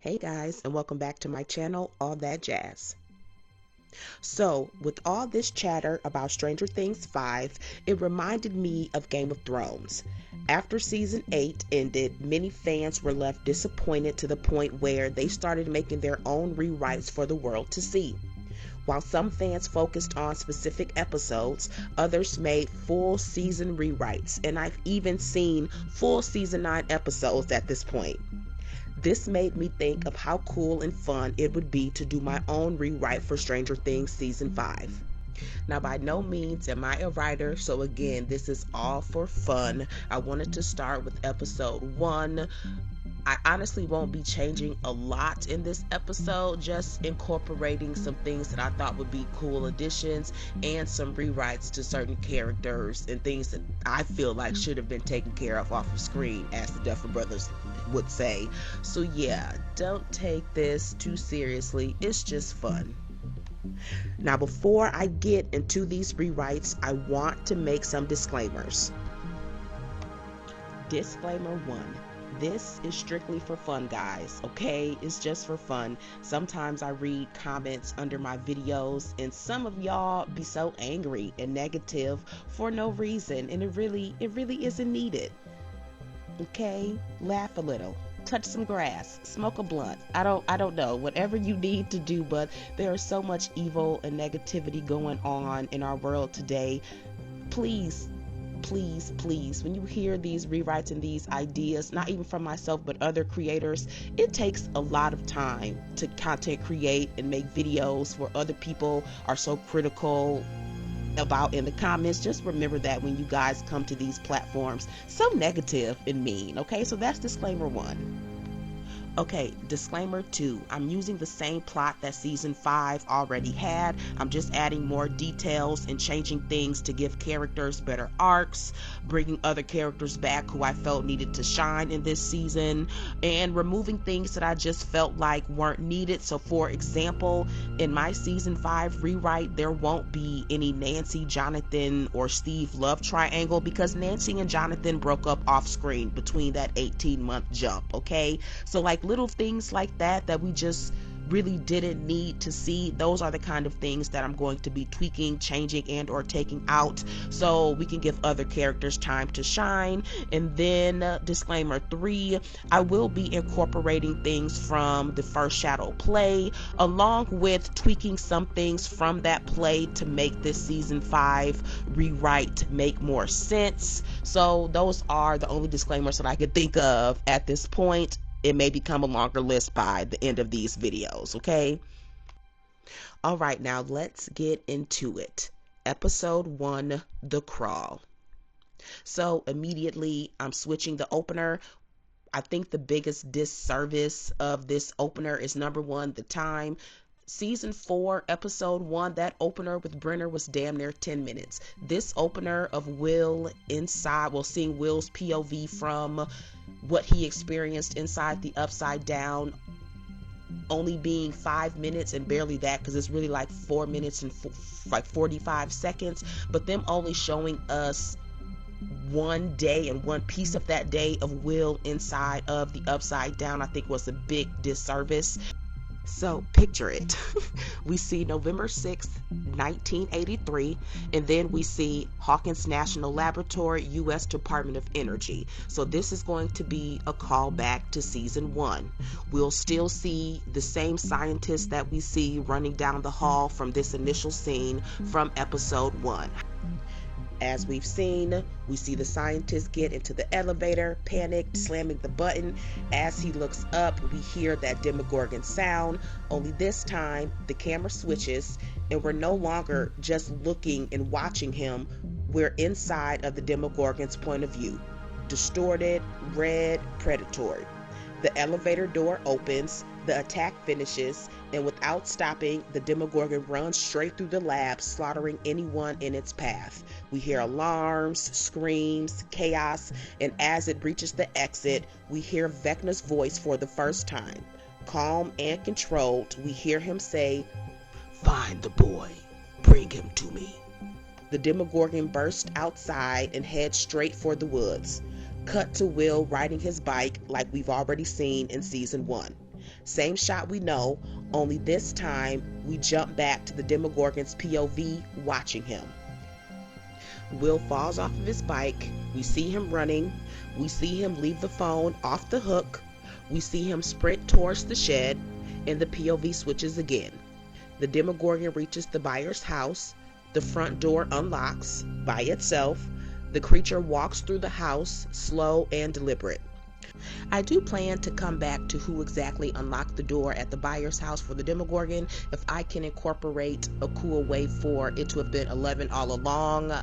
Hey guys, and welcome back to my channel, All That Jazz. So, with all this chatter about Stranger Things 5, it reminded me of Game of Thrones. After season 8 ended, many fans were left disappointed to the point where they started making their own rewrites for the world to see. While some fans focused on specific episodes, others made full season rewrites, and I've even seen full season 9 episodes at this point. This made me think of how cool and fun it would be to do my own rewrite for Stranger Things Season 5. Now, by no means am I a writer, so again, this is all for fun. I wanted to start with episode 1. I honestly won't be changing a lot in this episode, just incorporating some things that I thought would be cool additions and some rewrites to certain characters and things that I feel like should have been taken care of off of screen, as the Duffer Brothers would say. So yeah, don't take this too seriously, it's just fun. Now, before I get into these rewrites, I want to make some disclaimers. Disclaimer 1. This is strictly for fun, guys, okay? It's just for fun. Sometimes I read comments under my videos and some of y'all be so angry and negative for no reason, and it really isn't needed. Okay? Laugh a little. Touch some grass, smoke a blunt. I don't know, whatever you need to do, but there is so much evil and negativity going on in our world today. Please, when you hear these rewrites and these ideas, not even from myself but other creators, it takes a lot of time to content create and make videos where other people are so critical about in the comments. Just remember that when you guys come to these platforms, so negative and mean. Okay, so that's disclaimer 1. Okay, disclaimer 2. I'm using the same plot that season 5 already had. I'm just adding more details and changing things to give characters better arcs, bringing other characters back who I felt needed to shine in this season, and removing things that I just felt like weren't needed. So for example, in my season 5 rewrite, there won't be any Nancy, Jonathan, or Steve love triangle because Nancy and Jonathan broke up off screen between that 18-month jump, okay? So like little things like that we just really didn't need to see, those are the kind of things that I'm going to be tweaking, changing, and or taking out so we can give other characters time to shine. And then disclaimer 3, I will be incorporating things from the first Shadow play along with tweaking some things from that play to make this season 5 rewrite make more sense. So those are the only disclaimers that I could think of at this point. It may become a longer list by the end of these videos, okay? All right, now let's get into it. Episode 1, The Crawl. So immediately I'm switching the opener. I think the biggest disservice of this opener is number 1, the time. Season 4, episode 1, that opener with Brenner was damn near 10 minutes. This opener of Will inside, well, seeing Will's POV from what he experienced inside the Upside Down, only being 5 minutes and barely that because it's really like 4 minutes and like 45 seconds, but them only showing us one day and one piece of that day of Will inside of the Upside Down, I think was a big disservice. So picture it. We see November 6th, 1983, and then we see Hawkins National Laboratory, U.S. Department of Energy. So this is going to be a callback to season 1. We'll still see the same scientists that we see running down the hall from this initial scene from episode 1. As we've seen, we see the scientist get into the elevator, panicked, slamming the button. As he looks up, we hear that Demogorgon sound, only this time the camera switches and we're no longer just looking and watching him. We're inside of the Demogorgon's point of view. Distorted, red, predatory. The elevator door opens, the attack finishes, and without stopping, the Demogorgon runs straight through the lab, slaughtering anyone in its path. We hear alarms, screams, chaos, and as it reaches the exit, we hear Vecna's voice for the first time. Calm and controlled, we hear him say, "Find the boy, bring him to me." The Demogorgon bursts outside and heads straight for the woods. Cut to Will riding his bike like we've already seen in season 1. Same shot we know, only this time we jump back to the Demogorgon's POV watching him. Will falls off of his bike. We see him running. We see him leave the phone off the hook. We see him sprint towards the shed, and the POV switches again. The Demogorgon reaches the Byers' house. The front door unlocks by itself. The creature walks through the house, slow and deliberate. I do plan to come back to who exactly unlocked the door at the Byers' house for the Demogorgon. If I can incorporate a cool way for it to have been 11 all along,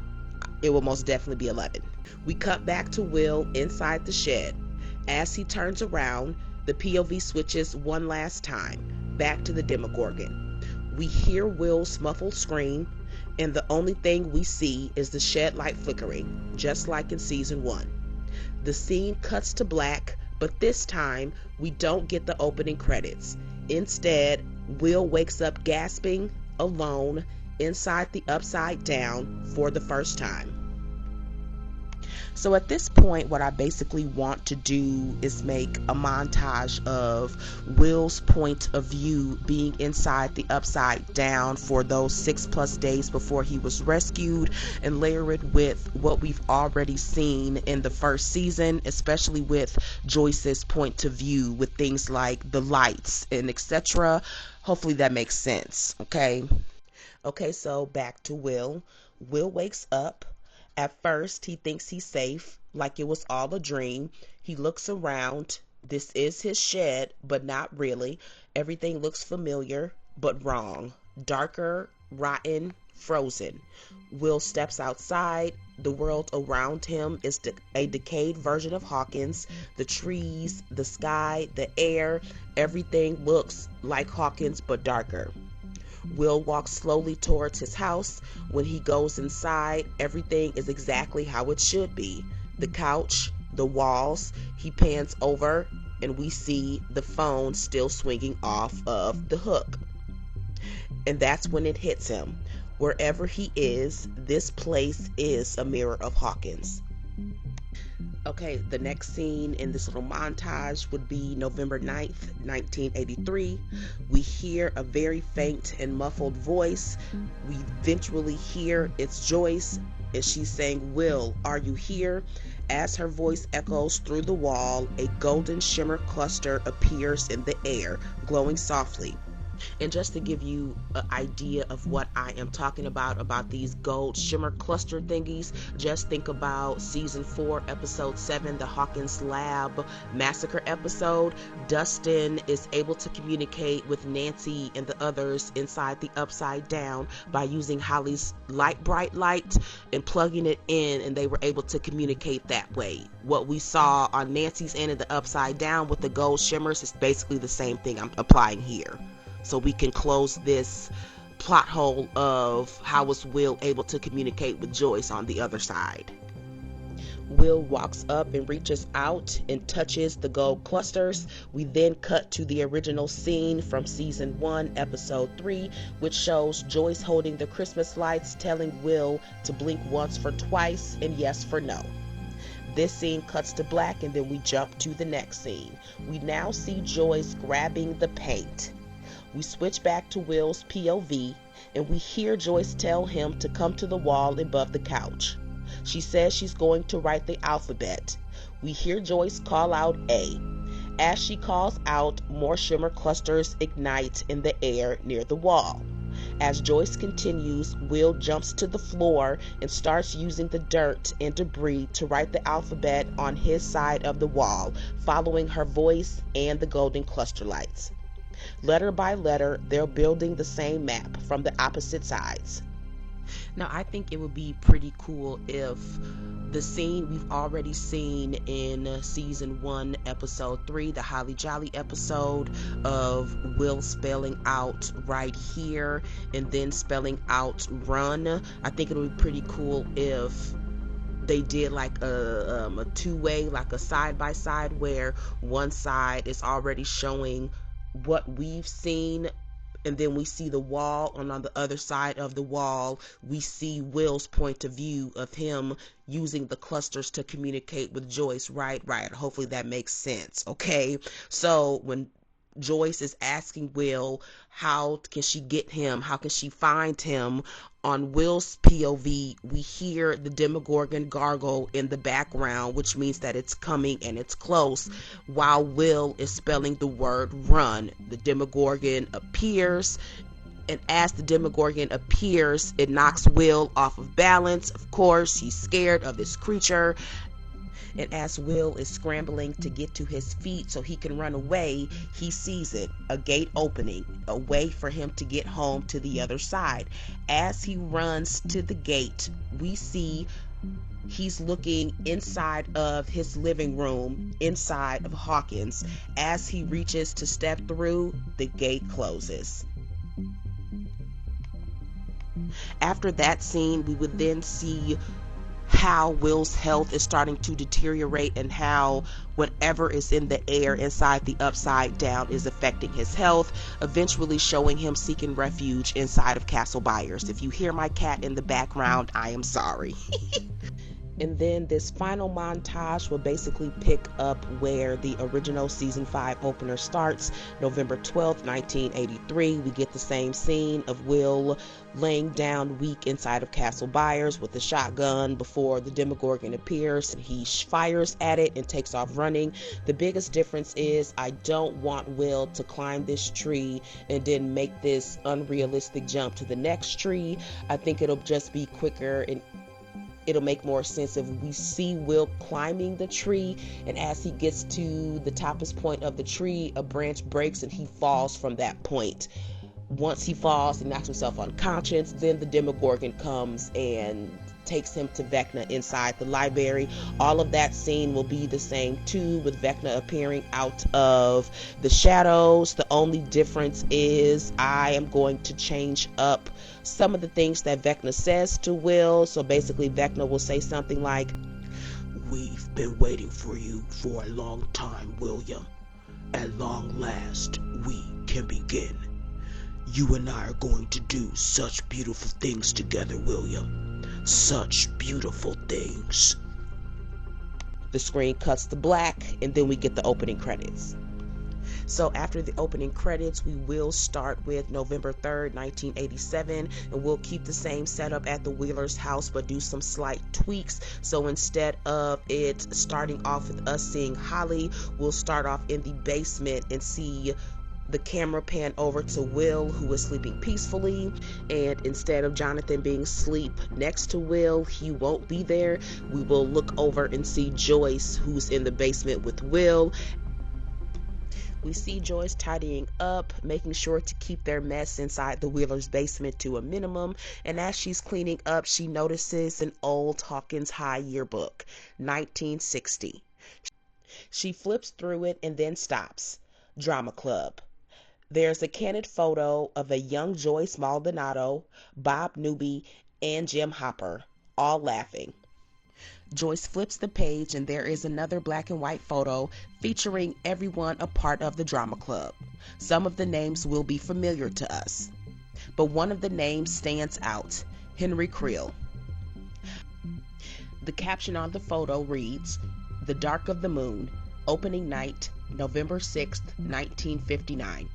it will most definitely be 11. We cut back to Will inside the shed. As he turns around, the POV switches one last time, back to the Demogorgon. We hear Will's muffled scream, and the only thing we see is the shed light flickering, just like in season 1. The scene cuts to black, but this time we don't get the opening credits. Instead, Will wakes up gasping, alone, inside the Upside Down for the first time. So at this point, what I basically want to do is make a montage of Will's point of view being inside the Upside Down for those 6+ days before he was rescued, and layer it with what we've already seen in the first season, especially with Joyce's point of view with things like the lights and etc. Hopefully that makes sense. Okay, so back to Will. Will wakes up. At first, he thinks he's safe, like it was all a dream. He looks around. This is his shed, but not really. Everything looks familiar, but wrong. Darker, rotten, frozen. Will steps outside. The world around him is a decayed version of Hawkins. The trees, the sky, the air, everything looks like Hawkins, but darker. Will walks slowly towards his house. When he goes inside, everything is exactly how it should be. The couch, the walls. He pans over and we see the phone still swinging off of the hook. And that's when it hits him. Wherever he is, this place is a mirror of Hawkins. Okay, the next scene in this little montage would be November 9th, 1983. We hear a very faint and muffled voice. We eventually hear it's Joyce, and she's saying, "Will, are you here?" As her voice echoes through the wall, a golden shimmer cluster appears in the air, glowing softly. And just to give you an idea of what I am talking about these gold shimmer cluster thingies, just think about season 4, episode 7, the Hawkins Lab massacre episode. Dustin is able to communicate with Nancy and the others inside the Upside Down by using Holly's bright light and plugging it in, and they were able to communicate that way. What we saw on Nancy's end of the Upside Down with the gold shimmers is basically the same thing I'm applying here. So we can close this plot hole of how was Will able to communicate with Joyce on the other side. Will walks up and reaches out and touches the gold clusters. We then cut to the original scene from season 1, episode 3, which shows Joyce holding the Christmas lights, telling Will to blink once for twice and yes for no. This scene cuts to black, and then we jump to the next scene. We now see Joyce grabbing the paint. We switch back to Will's POV, and we hear Joyce tell him to come to the wall above the couch. She says she's going to write the alphabet. We hear Joyce call out A. As she calls out, more shimmer clusters ignite in the air near the wall. As Joyce continues, Will jumps to the floor and starts using the dirt and debris to write the alphabet on his side of the wall, following her voice and the golden cluster lights. Letter by letter, they're building the same map from the opposite sides. Now, I think it would be pretty cool if the scene we've already seen in season 1, episode 3, the Holly Jolly episode of Will spelling out right here and then spelling out run. I think it would be pretty cool if they did like a two-way, like a side-by-side, where one side is already showing what we've seen, and then we see the wall, and on the other side of the wall we see Will's point of view of him using the clusters to communicate with Joyce. Right, hopefully that makes sense. Okay, so when Joyce is asking Will, how can she get him? How can she find him? On Will's POV, we hear the Demogorgon gargle in the background, which means that it's coming and it's close, while Will is spelling the word run. The Demogorgon appears, and as the Demogorgon appears, it knocks Will off of balance. Of course, he's scared of this creature. And as Will is scrambling to get to his feet so he can run away, he sees it, a gate opening, a way for him to get home to the other side. As he runs to the gate, we see he's looking inside of his living room, inside of Hawkins. As he reaches to step through, the gate closes. After that scene, we would then see how Will's health is starting to deteriorate and how whatever is in the air inside the Upside Down is affecting his health, eventually showing him seeking refuge inside of Castle Byers. If you hear my cat in the background, I am sorry. And then this final montage will basically pick up where the original season 5 opener starts. November 12th, 1983, we get the same scene of Will laying down weak inside of Castle Byers with a shotgun before the Demogorgon appears. He fires at it and takes off running. The biggest difference is I don't want Will to climb this tree and then make this unrealistic jump to the next tree. I think it'll just be quicker and it'll make more sense if we see Will climbing the tree, and as he gets to the toppest point of the tree, a branch breaks and he falls from that point. Once he falls, he knocks himself unconscious. Then the Demogorgon comes and takes him to Vecna inside the library. All of that scene will be the same too, with Vecna appearing out of the shadows. The only difference is I am going to change up some of the things that Vecna says to Will. So basically Vecna will say something like, "We've been waiting for you for a long time, William. At long last, we can begin. You and I are going to do such beautiful things together, William. Such beautiful things." The screen cuts to black, and then we get the opening credits. So after the opening credits, we will start with November 3rd, 1987, and we'll keep the same setup at the Wheeler's house, but do some slight tweaks. So instead of it starting off with us seeing Holly, we'll start off in the basement and see the camera pan over to Will, who is sleeping peacefully, and instead of Jonathan being asleep next to Will, he won't be there. We will look over and see Joyce, who's in the basement with Will. We see Joyce tidying up, making sure to keep their mess inside the Wheeler's basement to a minimum, and as she's cleaning up, she notices an old Hawkins High yearbook, 1960. She flips through it and then stops. Drama Club. There's a candid photo of a young Joyce Maldonado, Bob Newby, and Jim Hopper, all laughing. Joyce flips the page and there is another black and white photo featuring everyone a part of the drama club. Some of the names will be familiar to us, but one of the names stands out, Henry Creel. The caption on the photo reads, "The Dark of the Moon, opening night, November 6th, 1959.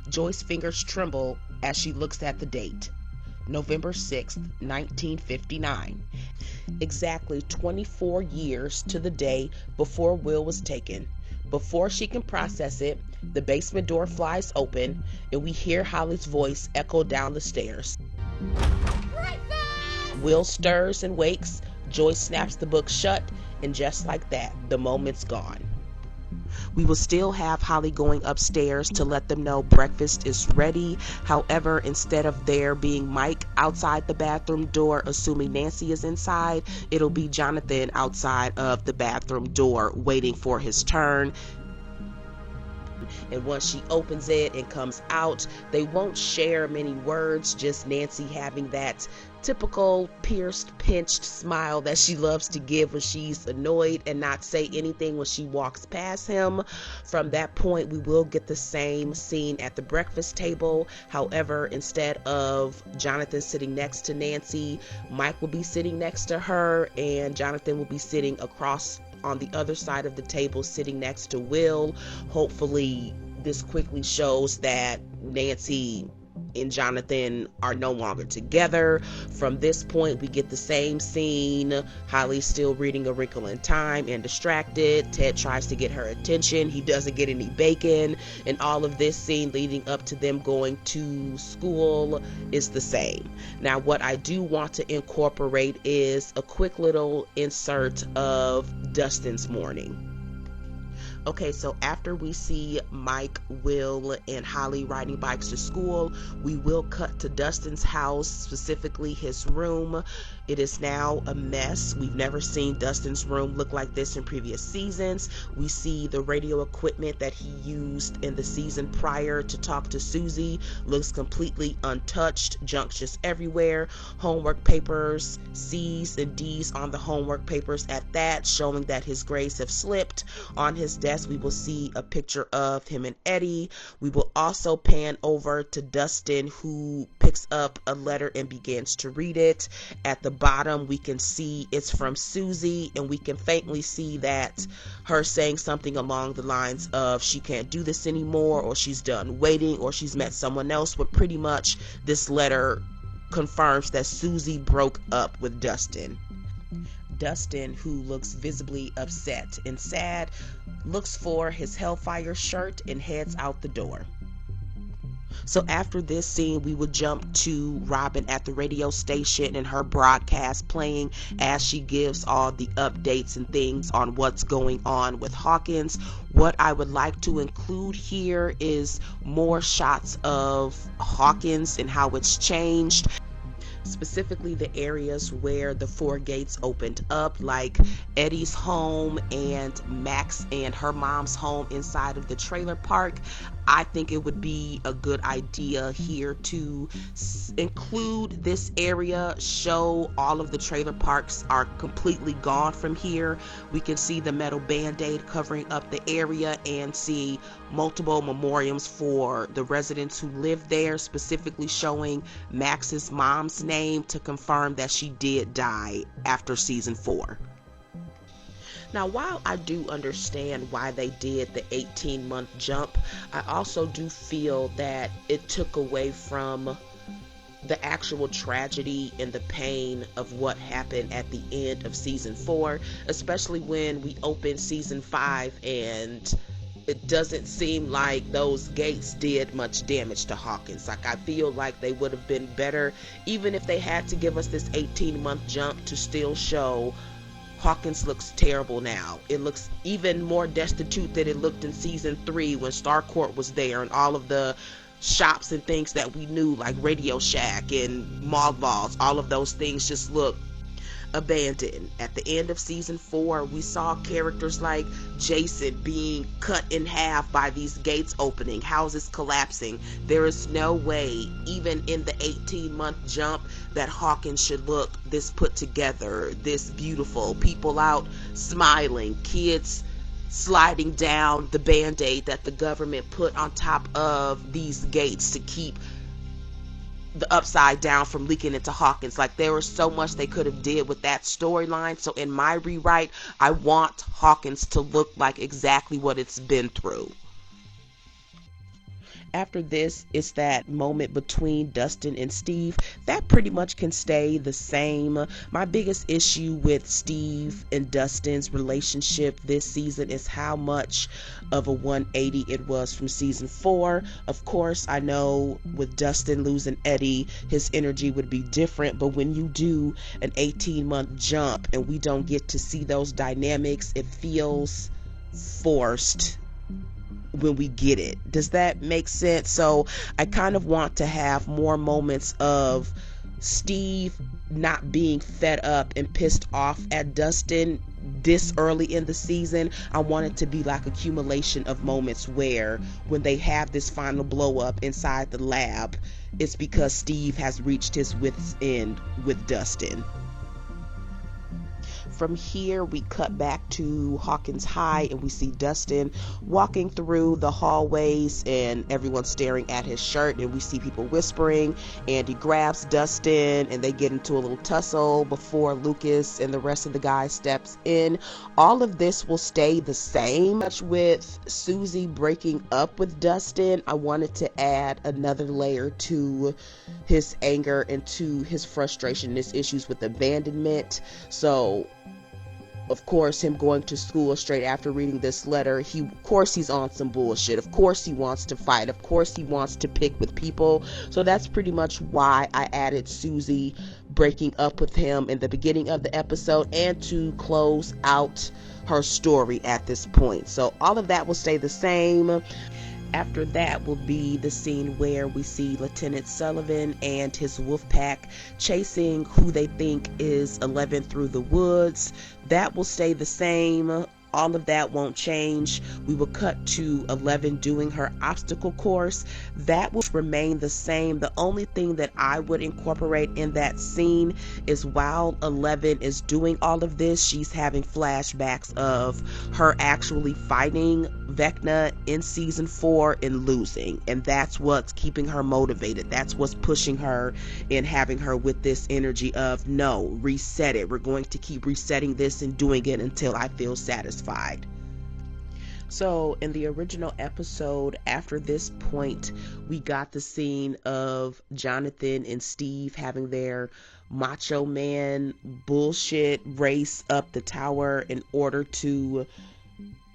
Joyce's fingers tremble as she looks at the date. November 6th, 1959. Exactly 24 years to the day before Will was taken. Before she can process it, the basement door flies open and we hear Holly's voice echo down the stairs. Right back! Will stirs and wakes. Joyce snaps the book shut, and just like that, the moment's gone. We will still have Holly going upstairs to let them know breakfast is ready. However, instead of there being Mike outside the bathroom door, assuming Nancy is inside, it'll be Jonathan outside of the bathroom door waiting for his turn. And once she opens it and comes out, they won't share many words, just Nancy having that typical pierced, pinched smile that she loves to give when she's annoyed and not say anything when she walks past him. From that point, we will get the same scene at the breakfast table. However, instead of Jonathan sitting next to Nancy, Mike will be sitting next to her, and Jonathan will be sitting across on the other side of the table, sitting next to Will. Hopefully this quickly shows that Nancy and Jonathan are no longer together. From this point, we get the same scene. Holly's still reading A Wrinkle in Time and distracted. Ted tries to get her attention. He doesn't get any bacon. And all of this scene leading up to them going to school is the same. Now, what I do want to incorporate is a quick little insert of Dustin's morning. Okay, so after we see Mike, Will, and Holly riding bikes to school, we will cut to Dustin's house, specifically his room. It is now a mess. We've never seen Dustin's room look like this in previous seasons. We see the radio equipment that he used in the season prior to talk to Susie looks completely untouched, junk just everywhere. Homework papers, C's and D's on the homework papers at that, showing that his grades have slipped. On his desk, we will see a picture of him and Eddie. We will also pan over to Dustin, who picks up a letter and begins to read it. At the bottom, we can see it's from Susie, and we can faintly see that her saying something along the lines of she can't do this anymore, or she's done waiting, or she's met someone else. But pretty much this letter confirms that Susie broke up with Dustin. Dustin, who looks visibly upset and sad, looks for his Hellfire shirt and heads out the door. So after this scene, we would jump to Robin at the radio station and her broadcast playing as she gives all the updates and things on what's going on with Hawkins. What I would like to include here is more shots of Hawkins and how it's changed. Specifically the areas where the 4 gates opened up, like Eddie's home and Max and her mom's home inside of the trailer park. I think it would be a good idea here to include this area, show all of the trailer parks are completely gone from here. We can see the metal band-aid covering up the area and see multiple memoriams for the residents who live there, specifically showing Max's mom's name to confirm that she did die after season 4. Now, while I do understand why they did the 18-month jump, I also do feel that it took away from the actual tragedy and the pain of what happened at the end of season 4, especially when we open season 5 and it doesn't seem like those gates did much damage to Hawkins. Like, I feel like they would have been better, even if they had to give us this 18-month jump, to still show Hawkins looks terrible now. It looks even more destitute than it looked in season 3 when Starcourt was there and all of the shops and things that we knew, like Radio Shack and Malva's, all of those things just look abandoned. At the end of season 4, we saw characters like Jason being cut in half by these gates opening, houses collapsing. There is no way, even in the 18-month jump, that Hawkins should look this put together, this beautiful, people out smiling, kids sliding down the band-aid that the government put on top of these gates to keep the upside down from leaking into Hawkins. Like, there was so much they could have did with that storyline. So in my rewrite, I want Hawkins to look like exactly what it's been through. After this, it's that moment between Dustin and Steve. That pretty much can stay the same. My biggest issue with Steve and Dustin's relationship this season is how much of a 180 it was from season 4. Of course, I know with Dustin losing Eddie, his energy would be different, but when you do an 18-month jump and we don't get to see those dynamics, it feels forced when we get it. Does that make sense? So I kind of want to have more moments of Steve not being fed up and pissed off at Dustin this early in the season. I want it to be like accumulation of moments where when they have this final blow up inside the lab, it's because Steve has reached his wit's end with Dustin. from here, we cut back to Hawkins High and we see Dustin walking through the hallways and everyone staring at his shirt, and we see people whispering, and he grabs Dustin and they get into a little tussle before Lucas and the rest of the guys steps in. All of this will stay the same. With Susie breaking up with Dustin, I wanted to add another layer to his anger and to his frustration, his issues with abandonment. So of course, him going to school straight after reading this letter, of course he's on some bullshit. Of course he wants to fight. Of course he wants to pick with people. So that's pretty much why I added Susie breaking up with him in the beginning of the episode and to close out her story at this point. So all of that will stay the same. After that will be the scene where we see Lieutenant Sullivan and his wolf pack chasing who they think is 11 through the woods. That will stay the same. All of that won't change. We will cut to 11 doing her obstacle course. That will remain the same. The only thing that I would incorporate in that scene is while 11 is doing all of this, she's having flashbacks of her actually fighting Vecna in season 4 and losing. And that's what's keeping her motivated. That's what's pushing her and having her with this energy of, no, reset it. We're going to keep resetting this and doing it until I feel satisfied. So in the original episode, after this point, we got the scene of Jonathan and Steve having their macho man bullshit race up the tower in order to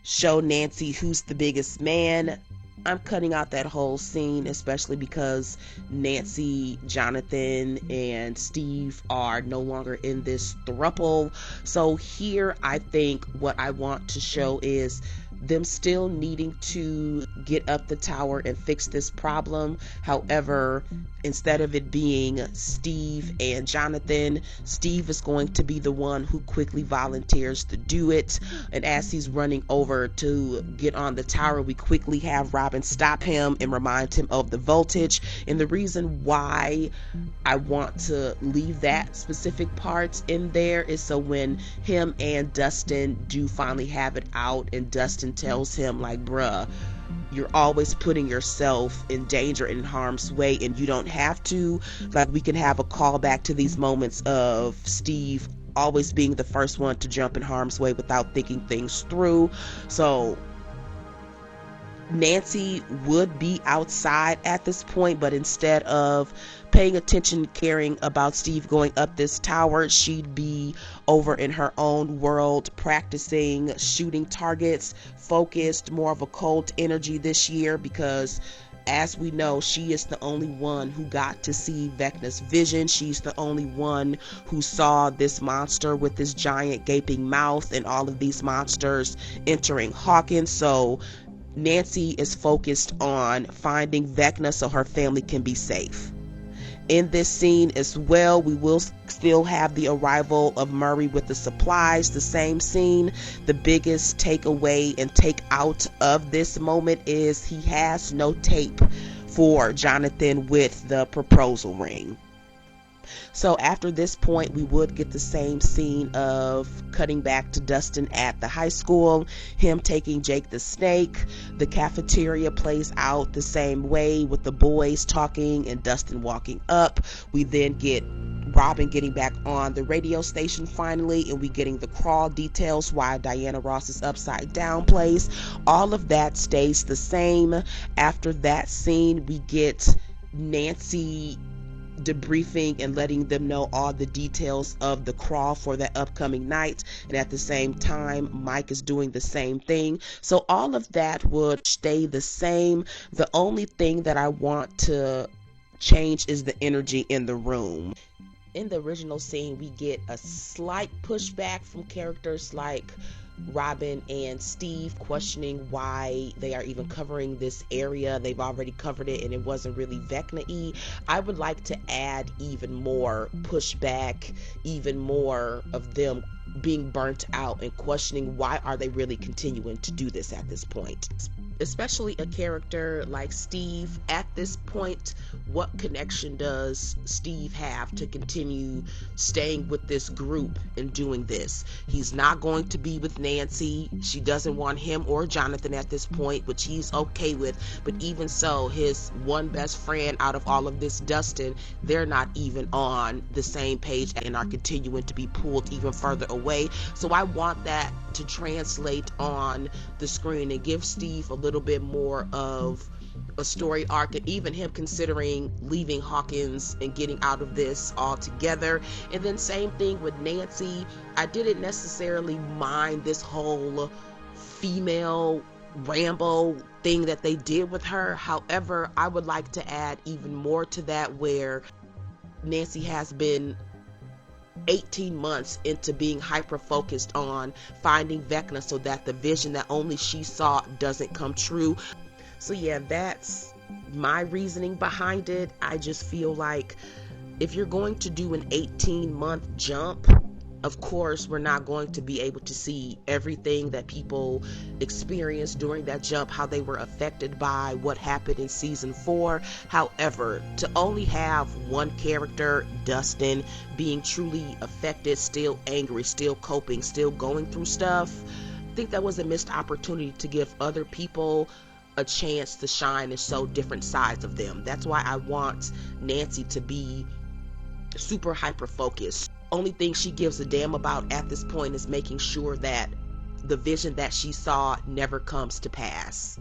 show Nancy who's the biggest man. I'm cutting out that whole scene, especially because Nancy, Jonathan, and Steve are no longer in this throuple. So here, I think what I want to show is them still needing to get up the tower and fix this problem. However, instead of it being Steve and Jonathan, Steve is going to be the one who quickly volunteers to do it. And as he's running over to get on the tower, we quickly have Robin stop him and remind him of the voltage. And the reason why I want to leave that specific part in there is so when him and Dustin do finally have it out and Dustin tells him, like, bruh, you're always putting yourself in danger and in harm's way, and you don't have to. Like, we can have a callback to these moments of Steve always being the first one to jump in harm's way without thinking things through. So Nancy would be outside at this point, but instead of paying attention, caring about Steve going up this tower, she'd be over in her own world practicing shooting targets, focused, more of a cold energy this year, because as we know, she is the only one who got to see Vecna's vision. She's the only one who saw this monster with this giant gaping mouth and all of these monsters entering Hawkins. So Nancy is focused on finding Vecna so her family can be safe. In this scene as well, we will still have the arrival of Murray with the supplies, the same scene. The biggest takeaway and take out of this moment is he has no tape for Jonathan with the proposal ring. So after this point, we would get the same scene of cutting back to Dustin at the high school, him taking Jake the snake. The cafeteria plays out the same way with the boys talking and Dustin walking up. We then get Robin getting back on the radio station finally, and we getting the crawl details while Diana Ross's upside down plays. All of that stays the same. After that scene, we get Nancy debriefing and letting them know all the details of the crawl for that upcoming night, and at the same time Mike is doing the same thing. So all of that would stay the same. The only thing that I want to change is the energy in the room. In the original scene, we get a slight pushback from characters like Robin and Steve questioning why they are even covering this area. They've already covered it and it wasn't really Vecna-y. I would like to add even more pushback, even more of them being burnt out and questioning why are they really continuing to do this at this point. especially a character like Steve. At this point, what connection does Steve have to continue staying with this group and doing this? He's not going to be with Nancy. She doesn't want him or Jonathan at this point, which he's okay with. But even so, his one best friend out of all of this, Dustin, they're not even on the same page and are continuing to be pulled even further away. So I want that to translate on the screen and give Steve a little bit more of a story arc, and even him considering leaving Hawkins and getting out of this altogether. And then same thing with Nancy. I didn't necessarily mind this whole female Rambo thing that they did with her. However, I would like to add even more to that, where Nancy has been 18 months into being hyper focused on finding Vecna so that the vision that only she saw doesn't come true. So yeah, that's my reasoning behind it. I just feel like if you're going to do an 18-month jump, of course, we're not going to be able to see everything that people experienced during that jump, how they were affected by what happened in season 4. However, to only have one character, Dustin, being truly affected, still angry, still coping, still going through stuff, I think that was a missed opportunity to give other people a chance to shine and show different sides of them. That's why I want Nancy to be super hyper focused. Only thing she gives a damn about at this point is making sure that the vision that she saw never comes to pass.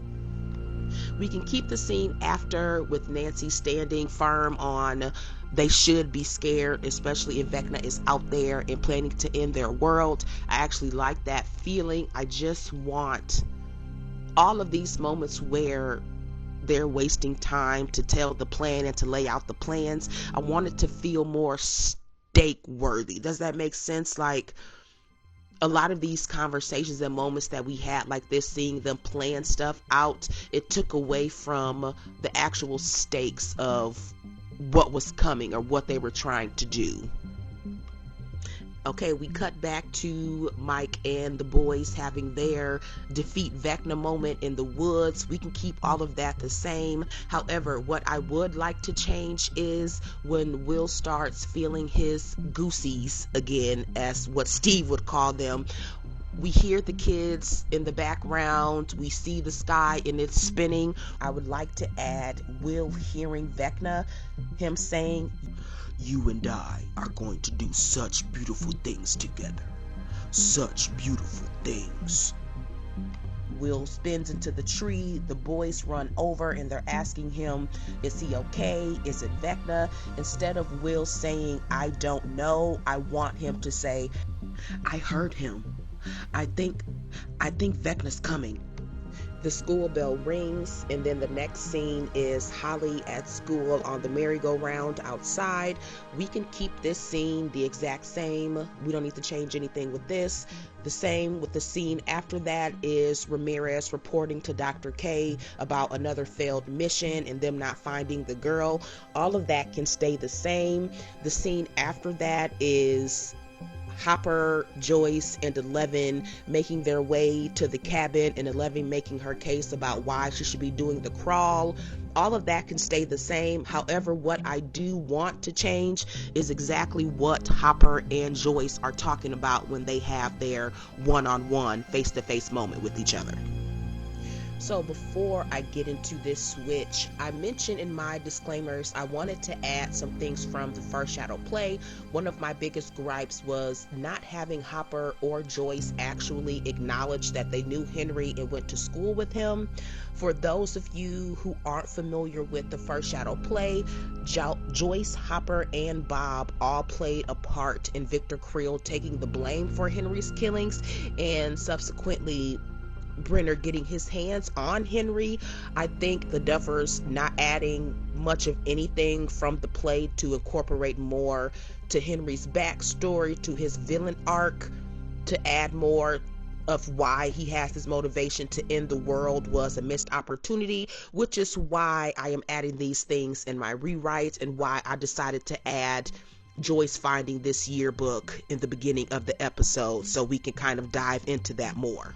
We can keep the scene after with Nancy standing firm on they should be scared, especially if Vecna is out there and planning to end their world. I actually like that feeling. I just want all of these moments where they're wasting time to tell the plan and to lay out the plans. I want it to feel more stake worthy. Does that make sense? Like, a lot of these conversations and moments that we had like this, seeing them plan stuff out, it took away from the actual stakes of what was coming or what they were trying to do. Okay, we cut back to Mike and the boys having their defeat Vecna moment in the woods. We can keep all of that the same. However, what I would like to change is when Will starts feeling his goosies again, as what Steve would call them. We hear the kids in the background. We see the sky and it's spinning. I would like to add Will hearing Vecna, him saying, "You and I are going to do such beautiful things together. Such beautiful things." Will spins into the tree. The boys run over and they're asking him, is he okay? Is it Vecna? Instead of Will saying, "I don't know," I want him to say, "I heard him. I think Vecna's coming." The school bell rings, and then the next scene is Holly at school on the merry-go-round outside. We can keep this scene the exact same. We don't need to change anything with this. The same with the scene after that is Ramirez reporting to Dr. K about another failed mission and them not finding the girl. All of that can stay the same. The scene after that is Hopper, Joyce, and 11 making their way to the cabin, and 11 making her case about why she should be doing the crawl. All of that can stay the same. However, what I do want to change is exactly what Hopper and Joyce are talking about when they have their one-on-one, face-to-face moment with each other. So before I get into this switch, I mentioned in my disclaimers I wanted to add some things from the first Shadow play. One of my biggest gripes was not having Hopper or Joyce actually acknowledge that they knew Henry and went to school with him. For those of you who aren't familiar with the first Shadow play, Joyce, Hopper, and Bob all played a part in Victor Creel taking the blame for Henry's killings, and subsequently Brenner getting his hands on Henry. I think the Duffers not adding much of anything from the play to incorporate more to Henry's backstory, to his villain arc, to add more of why he has his motivation to end the world was a missed opportunity, which is why I am adding these things in my rewrite and why I decided to add Joyce finding this yearbook in the beginning of the episode so we can kind of dive into that more.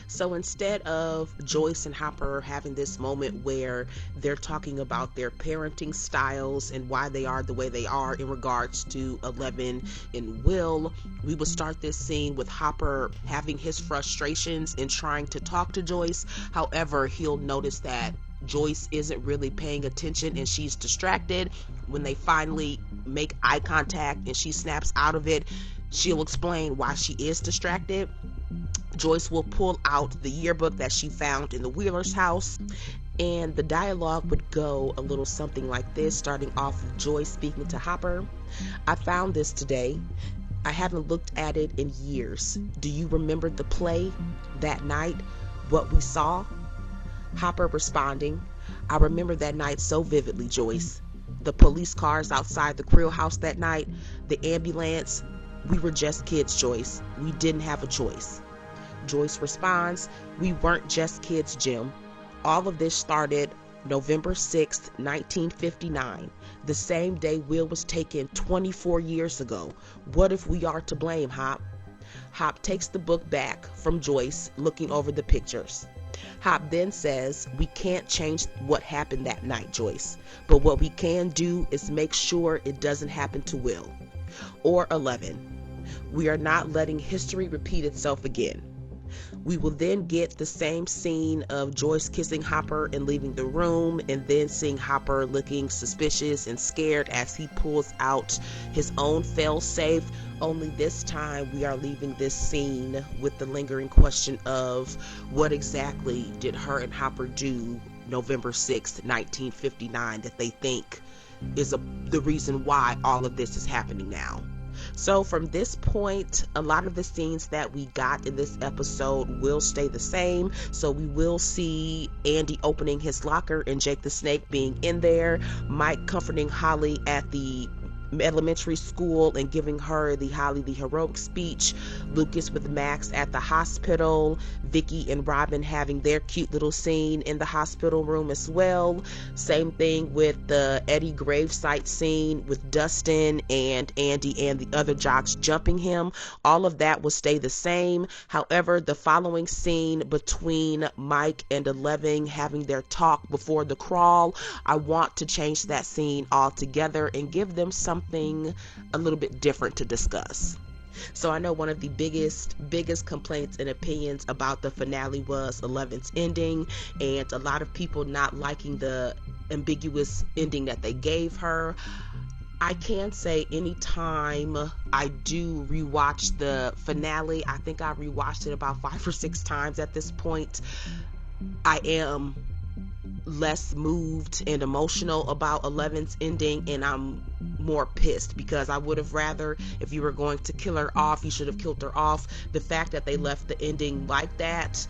So instead of Joyce and Hopper having this moment where they're talking about their parenting styles and why they are the way they are in regards to Eleven and Will, we will start this scene with Hopper having his frustrations and trying to talk to Joyce. However, he'll notice that Joyce isn't really paying attention and she's distracted. When they finally make eye contact and she snaps out of it, she'll explain why she is distracted. Joyce will pull out the yearbook that she found in the Wheeler's house, and the dialogue would go a little something like this, starting off with Joyce speaking to Hopper. I found this today. I haven't looked at it in years. Do you remember the play that night? What we saw? Hopper responding, I remember that night so vividly, Joyce. The police cars outside the Creel house that night, the ambulance. We were just kids, Joyce. We didn't have a choice. Joyce responds, we weren't just kids, Jim. All of this started November 6th, 1959, the same day Will was taken 24 years ago. What if we are to blame, Hop? Hop takes the book back from Joyce, looking over the pictures. Hop then says, we can't change what happened that night, Joyce, but what we can do is make sure it doesn't happen to Will or 11. We are not letting history repeat itself again. We will then get the same scene of Joyce kissing Hopper and leaving the room, and then seeing Hopper looking suspicious and scared as he pulls out his own fail-safe. Only this time we are leaving this scene with the lingering question of what exactly did her and Hopper do November 6th, 1959 that they think is the reason why all of this is happening now. So from this point, a lot of the scenes that we got in this episode will stay the same. So we will see Andy opening his locker and Jake the Snake being in there, Mike comforting Holly at the elementary school and giving her the Holly the heroic speech, Lucas with Max at the hospital, Vicky and Robin having their cute little scene in the hospital room as well. Same thing with the Eddie gravesite scene with Dustin and Andy and the other jocks jumping him. All of that will stay the same. However, the following scene between Mike and Eleven having their talk before the crawl, I want to change that scene altogether and give them something a little bit different to discuss. So I know one of the biggest complaints and opinions about the finale was Eleven's ending, and a lot of people not liking the ambiguous ending that they gave her. I can say anytime I do rewatch the finale, I think I rewatched it about 5 or 6 times at this point, I am less moved and emotional about Eleven's ending, and I'm more pissed because I would have rather, if you were going to kill her off, you should have killed her off. The fact that they left the ending like that,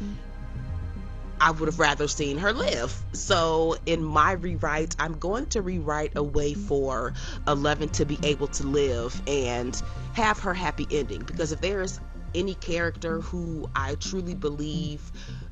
I would have rather seen her live. So in my rewrite, I'm going to rewrite a way for 11 to be able to live and have her happy ending, because if there's any character who I truly believe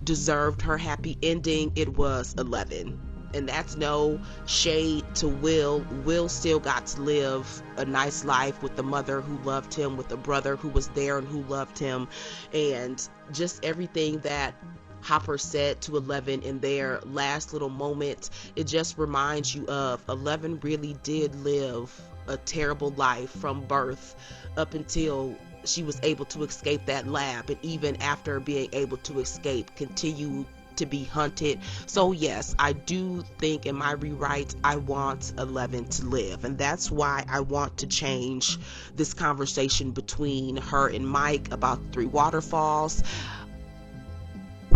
deserved her happy ending, it was 11. And that's no shade to Will. Will still got to live a nice life with the mother who loved him, with the brother who was there and who loved him, and just everything that Hopper said to 11 in their last little moment. It just reminds you of 11 really did live a terrible life from birth up until she was able to escape that lab, and even after being able to escape, continue to be hunted. So yes, I do think in my rewrite I want 11 to live, and that's why I want to change this conversation between her and Mike about the 3 waterfalls.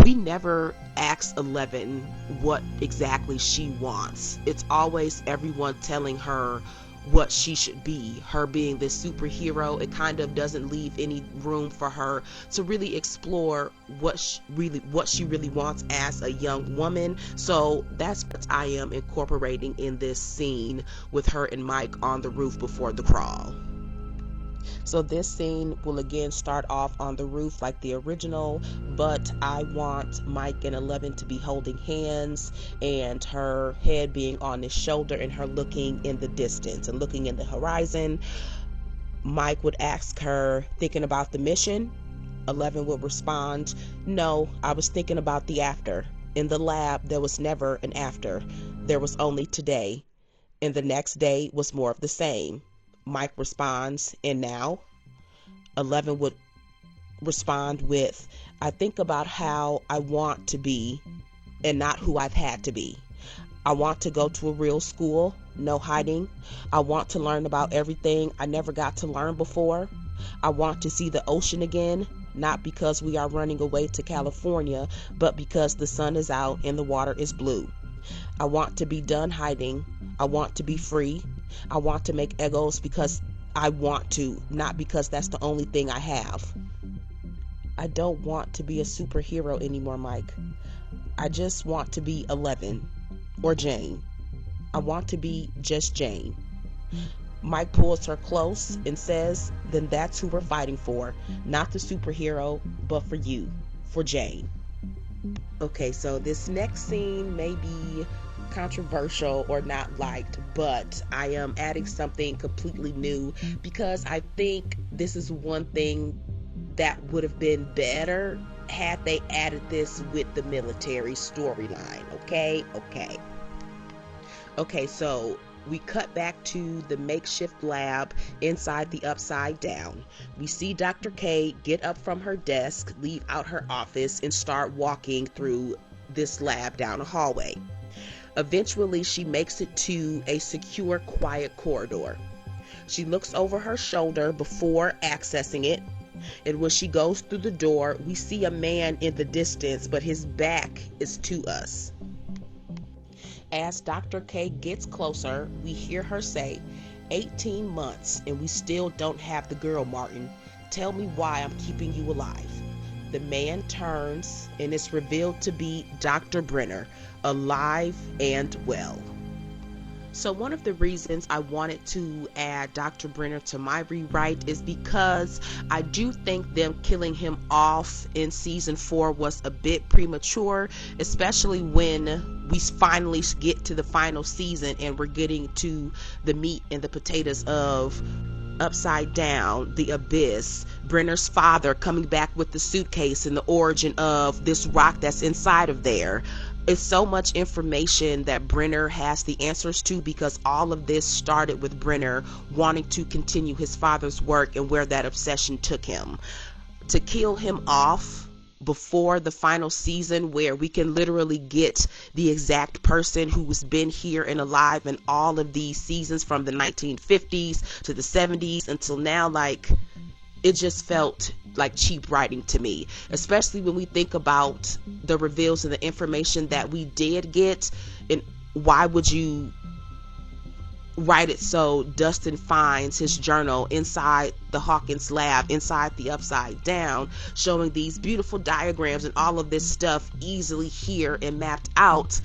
We never ask 11 what exactly she wants. It's always everyone telling her what she should be, her being this superhero. It kind of doesn't leave any room for her to really explore what she really wants as a young woman. So that's what I am incorporating in this scene with her and Mike on the roof before the crawl. So this scene will again start off on the roof like the original, but I want Mike and 11 to be holding hands and her head being on his shoulder and her looking in the distance and looking in the horizon. Mike would ask her, thinking about the mission? 11 would respond, "No, I was thinking about the after. In the lab, there was never an after. There was only today. And the next day was more of the same." Mike responds, "And now?" 11 would respond with, "I think about how I want to be and not who I've had to be. I want to go to a real school, no hiding. I want to learn about everything I never got to learn before. I want to see the ocean again, not because we are running away to California, but because the sun is out and the water is blue. I want to be done hiding. I want to be free. I want to make Egos because I want to, not because that's the only thing I have. I don't want to be a superhero anymore, Mike. I just want to be 11 or Jane. I want to be just Jane." Mike pulls her close and says, "Then that's who we're fighting for. Not the superhero, but for you, for Jane." Okay, so this next scene may be controversial or not liked, but I am adding something completely new because I think this is one thing that would have been better had they added this with the military storyline. Okay, so we cut back to the makeshift lab inside the Upside Down. We see Dr. K get up from her desk, leave out her office, and start walking through this lab down a hallway. Eventually, she makes it to a secure, quiet corridor. She looks over her shoulder before accessing it, and when she goes through the door, we see a man in the distance, but his back is to us. As Dr. K gets closer, we hear her say, 18 months and we still don't have the girl, Martin. Tell me why I'm keeping you alive." The man turns and it's revealed to be Dr. Brenner, alive and well. So one of the reasons I wanted to add Dr. Brenner to my rewrite is because I do think them killing him off in season 4 was a bit premature, especially when we finally get to the final season and we're getting to the meat and the potatoes of Upside Down, the Abyss, Brenner's father coming back with the suitcase and the origin of this rock that's inside of there. It's so much information that Brenner has the answers to, because all of this started with Brenner wanting to continue his father's work and where that obsession took him. To kill him off before the final season, where we can literally get the exact person who's been here and alive in all of these seasons from the 1950s to the 70s until now, like, it just felt like cheap writing to me, especially when we think about the reveals and the information that we did get. And why would you write it so Dustin finds his journal inside the Hawkins lab, inside the Upside Down, showing these beautiful diagrams and all of this stuff easily here and mapped out?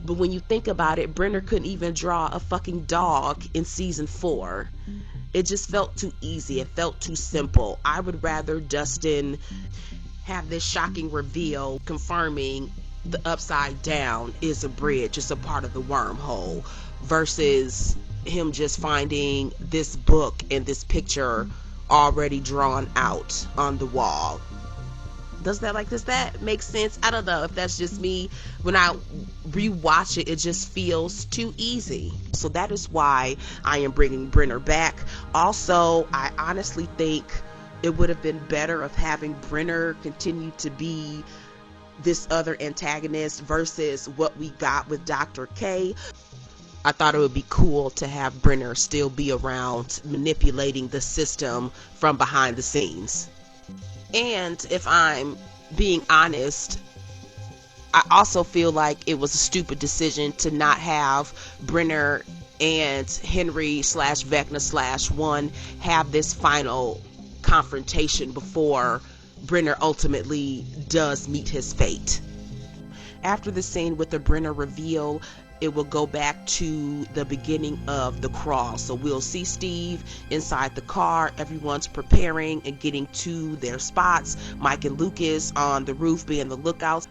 But when you think about it, Brenner couldn't even draw a fucking dog in season 4. It just felt too easy. It felt too simple. I would rather Dustin have this shocking reveal confirming the Upside Down is a bridge, it's a part of the wormhole, versus him just finding this book and this picture already drawn out on the wall. Does that make sense? I don't know if that's just me. When I rewatch it, it just feels too easy. So that is why I am bringing Brenner back. Also, I honestly think it would have been better of having Brenner continue to be this other antagonist versus what we got with Dr. K. I thought it would be cool to have Brenner still be around manipulating the system from behind the scenes. And if I'm being honest, I also feel like it was a stupid decision to not have Brenner and Henry / Vecna / one have this final confrontation before Brenner ultimately does meet his fate. After the scene with the Brenner reveal, it will go back to the beginning of the crawl. So we'll see Steve inside the car. Everyone's preparing and getting to their spots. Mike and Lucas on the roof being the lookouts.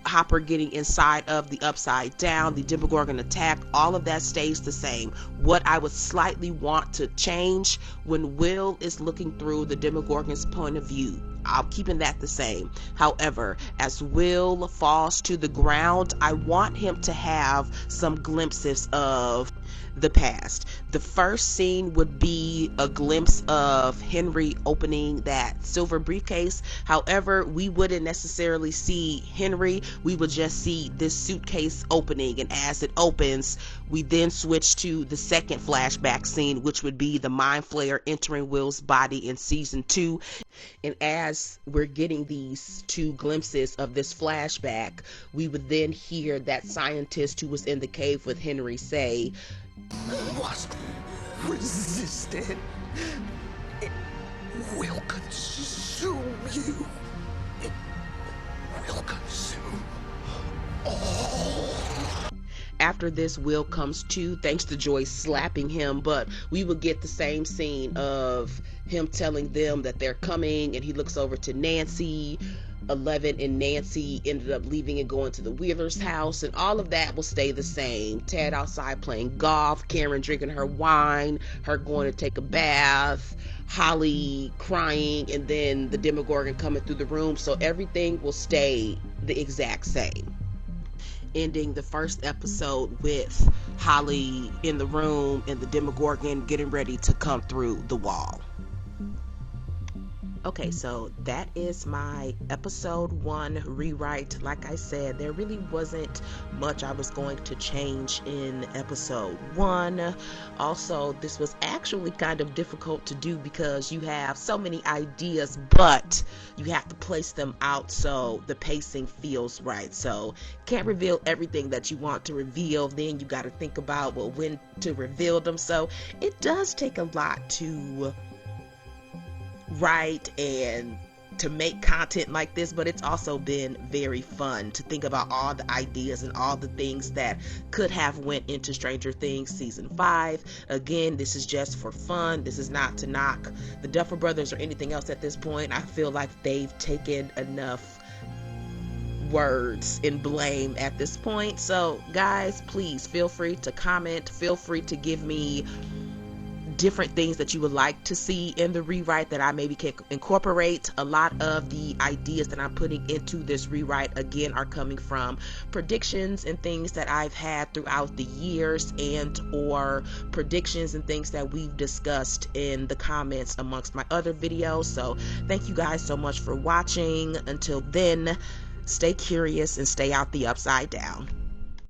Hopper getting inside of the Upside Down, the Demogorgon attack, all of that stays the same. What I would slightly want to change, when Will is looking through the Demogorgon's point of view, I'm keeping that the same. However, as Will falls to the ground, I want him to have some glimpses of the past. The first scene would be a glimpse of Henry opening that silver briefcase. However, we wouldn't necessarily see Henry. We would just see this suitcase opening, and as it opens, we then switch to the second flashback scene, which would be the Mind Flayer entering Will's body in season 2. And as we're getting these two glimpses of this flashback, we would then hear that scientist who was in the cave with Henry say, "Was resisted. It will consume you. It will consume all." After this, Will comes to, thanks to Joyce slapping him, but we would get the same scene of him telling them that they're coming, and he looks over to Nancy. 11 and Nancy ended up leaving and going to the Wheeler's house, and all of that will stay the same. Ted outside playing golf, Karen drinking her wine, her going to take a bath, Holly crying, and then the Demogorgon coming through the room. So everything will stay the exact same. Ending the first episode with Holly in the room and the Demogorgon getting ready to come through the wall. Okay, so that is my episode 1 rewrite. Like I said, there really wasn't much I was going to change in episode 1. Also, this was actually kind of difficult to do because you have so many ideas, but you have to place them out so the pacing feels right. So can't reveal everything that you want to reveal. Then you got to think about, well, when to reveal them. So it does take a lot to write and to make content like this, but it's also been very fun to think about all the ideas and all the things that could have went into Stranger Things season 5. Again, this is just for fun. This is not to knock the Duffer Brothers or anything else at this point. I feel like they've taken enough words and blame at this point. So guys, please feel free to comment, feel free to give me different things that you would like to see in the rewrite that I maybe can incorporate. A lot of the ideas that I'm putting into this rewrite, again, are coming from predictions and things that I've had throughout the years, and or predictions and things that we've discussed in the comments amongst my other videos. So thank you guys so much for watching. Until then, stay curious and stay out the upside down.